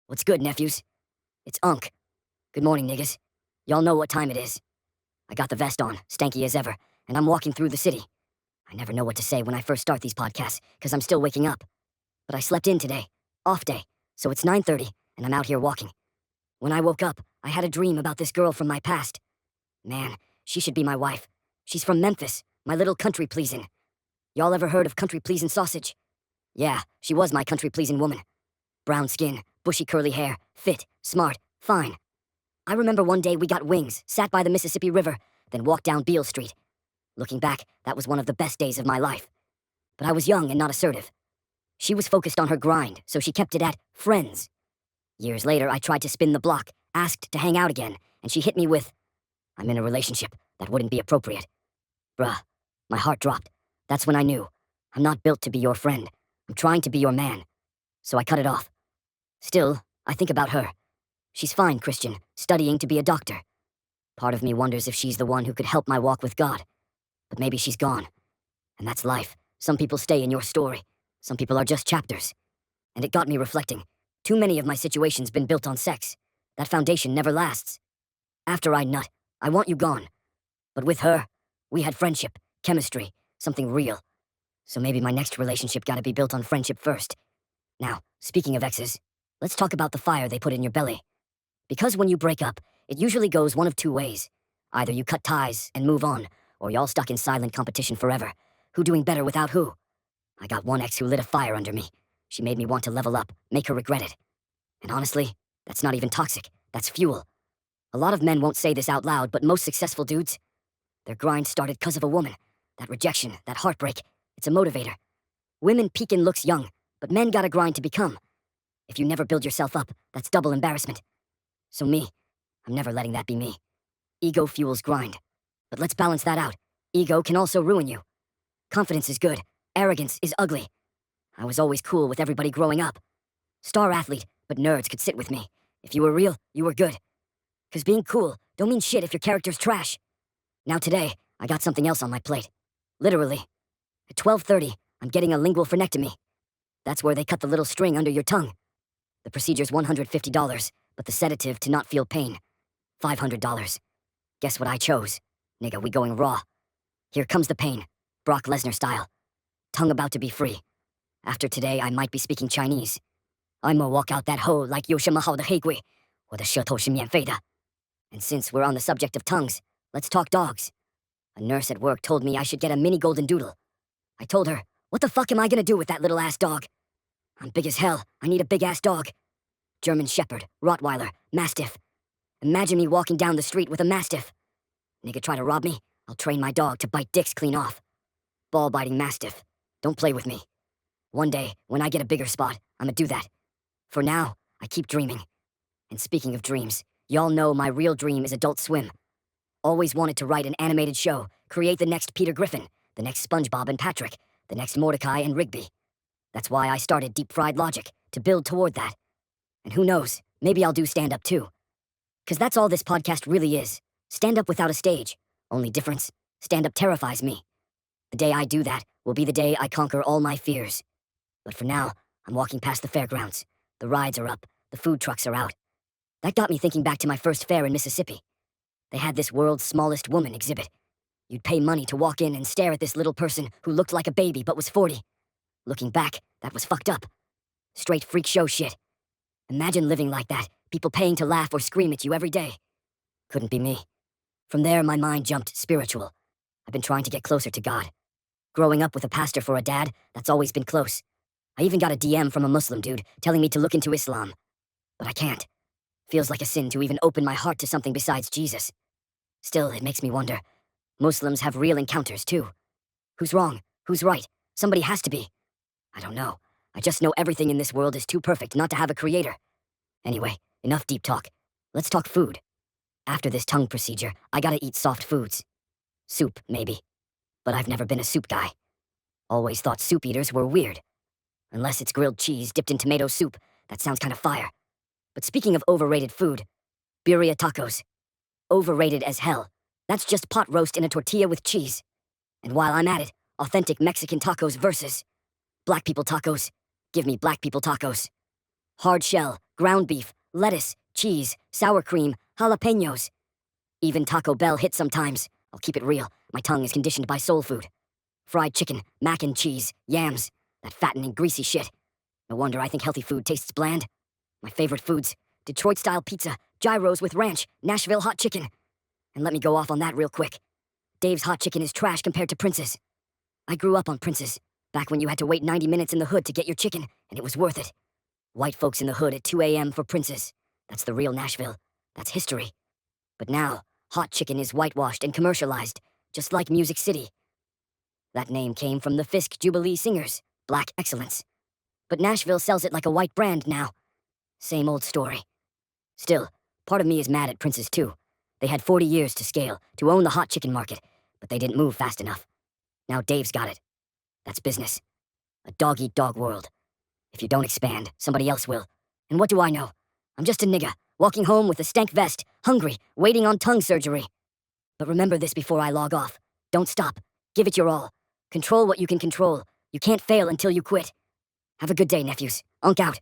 What's good, nephews? It's Unk. Good morning, niggas. Y'all know what time it is. I got the vest on, stanky as ever, and I'm walking through the city. I never know what to say when I first start these podcasts, because I'm still waking up. But I slept in today. Off day. So it's 9:30, and I'm out here walking. When I woke up, I had a dream about this girl from my past. Man, she should be my wife. She's from Memphis, my little country pleasin'. Y'all ever heard of country pleasin' sausage? Yeah, she was my country pleasin' woman. Brown skin, bushy curly hair, fit, smart, fine. I remember one day we got wings, sat by the Mississippi River, then walked down Beale Street. Looking back, that was one of the best days of my life. But I was young and not assertive. She was focused on her grind, so she kept it at friends. Years later, I tried to spin the block, asked to hang out again, and she hit me with, "I'm in a relationship. That wouldn't be appropriate." Bruh, my heart dropped. That's when I knew. I'm not built to be your friend. I'm trying to be your man. So I cut it off. Still, I think about her. She's fine, Christian, studying to be a doctor. Part of me wonders if she's the one who could help my walk with God. But maybe she's gone. And that's life. Some people stay in your story. Some people are just chapters. And it got me reflecting. Too many of my situations been built on sex. That foundation never lasts. After I nut, I want you gone. But with her, we had friendship, chemistry, something real. So maybe my next relationship gotta be built on friendship first. Now, speaking of exes, let's talk about the fire they put in your belly. Because when you break up, it usually goes one of two ways. Either you cut ties and move on, or y'all stuck in silent competition forever. Who doing better without who? I got one ex who lit a fire under me. She made me want to level up, make her regret it. And honestly, that's not even toxic, that's fuel. A lot of men won't say this out loud, but most successful dudes, their grind started 'cause of a woman. That rejection, that heartbreak, it's a motivator. Women peak in looks young, but men gotta grind to become. If you never build yourself up, that's double embarrassment. So me, I'm never letting that be me. Ego fuels grind. But let's balance that out. Ego can also ruin you. Confidence is good. Arrogance is ugly. I was always cool with everybody growing up. Star athlete, but nerds could sit with me. If you were real, you were good. 'Cause being cool don't mean shit if your character's trash. Now today, I got something else on my plate. Literally. At 12:30, I'm getting a lingual frenectomy. That's where they cut the little string under your tongue. The procedure's $150, but the sedative to not feel pain, $500. Guess what I chose? Nigga, we going raw. Here comes the pain, Brock Lesnar style. Tongue about to be free. After today, I might be speaking Chinese. I'ma walk out that hoe like 有什么好的黑鬼，我的舌头是免费的. And since we're on the subject of tongues, let's talk dogs. A nurse at work told me I should get a mini golden doodle. I told her, what the fuck am I gonna do with that little ass dog? I'm big as hell, I need a big ass dog. German Shepherd, Rottweiler, Mastiff. Imagine me walking down the street with a Mastiff. Nigga try to rob me, I'll train my dog to bite dicks clean off. Ball-biting Mastiff. Don't play with me. One day, when I get a bigger spot, I'ma do that. For now, I keep dreaming. And speaking of dreams, y'all know my real dream is Adult Swim. Always wanted to write an animated show, create the next Peter Griffin, the next SpongeBob and Patrick, the next Mordecai and Rigby. That's why I started DeepFried Logic, to build toward that. And who knows, maybe I'll do stand-up too. 'Cause that's all this podcast really is. Stand-up without a stage. Only difference, stand-up terrifies me. The day I do that will be the day I conquer all my fears. But for now, I'm walking past the fairgrounds. The rides are up, the food trucks are out. That got me thinking back to my first fair in Mississippi. They had this world's smallest woman exhibit. You'd pay money to walk in and stare at this little person who looked like a baby but was 40. Looking back, that was fucked up. Straight freak show shit. Imagine living like that, people paying to laugh or scream at you every day. Couldn't be me. From there, my mind jumped spiritual. I've been trying to get closer to God. Growing up with a pastor for a dad, that's always been close. I even got a DM from a Muslim dude telling me to look into Islam. But I can't. Feels like a sin to even open my heart to something besides Jesus. Still, it makes me wonder. Muslims have real encounters, too. Who's wrong? Who's right? Somebody has to be. I don't know. I just know everything in this world is too perfect not to have a creator. Anyway, enough deep talk. Let's talk food. After this tongue procedure, I gotta eat soft foods. Soup, maybe. But I've never been a soup guy. Always thought soup eaters were weird. Unless it's grilled cheese dipped in tomato soup, that sounds kind of fire. But speaking of overrated food, birria tacos. Overrated as hell. That's just pot roast in a tortilla with cheese. And while I'm at it, authentic Mexican tacos versus black people tacos. Give me black people tacos. Hard shell, ground beef, lettuce, cheese, sour cream, jalapenos. Even Taco Bell hits sometimes. I'll keep it real. My tongue is conditioned by soul food. Fried chicken, mac and cheese, yams. That fattening, greasy shit. No wonder I think healthy food tastes bland. My favorite foods: Detroit-style pizza, gyros with ranch, Nashville hot chicken. And let me go off on that real quick. Dave's hot chicken is trash compared to Prince's. I grew up on Prince's, back when you had to wait 90 minutes in the hood to get your chicken, and it was worth it. White folks in the hood at 2 a.m. for Prince's. That's the real Nashville. That's history. But now, hot chicken is whitewashed and commercialized, just like Music City. That name came from the Fisk Jubilee Singers, Black Excellence. But Nashville sells it like a white brand now. Same old story. Still, part of me is mad at Prince's too. They had 40 years to scale, to own the hot chicken market, but they didn't move fast enough. Now Dave's got it. That's business. A dog-eat-dog world. If you don't expand, somebody else will. And what do I know? I'm just a nigga, walking home with a stank vest, hungry, waiting on tongue surgery. But remember this before I log off. Don't stop. Give it your all. Control what you can control. You can't fail until you quit. Have a good day, nephews. Unk out.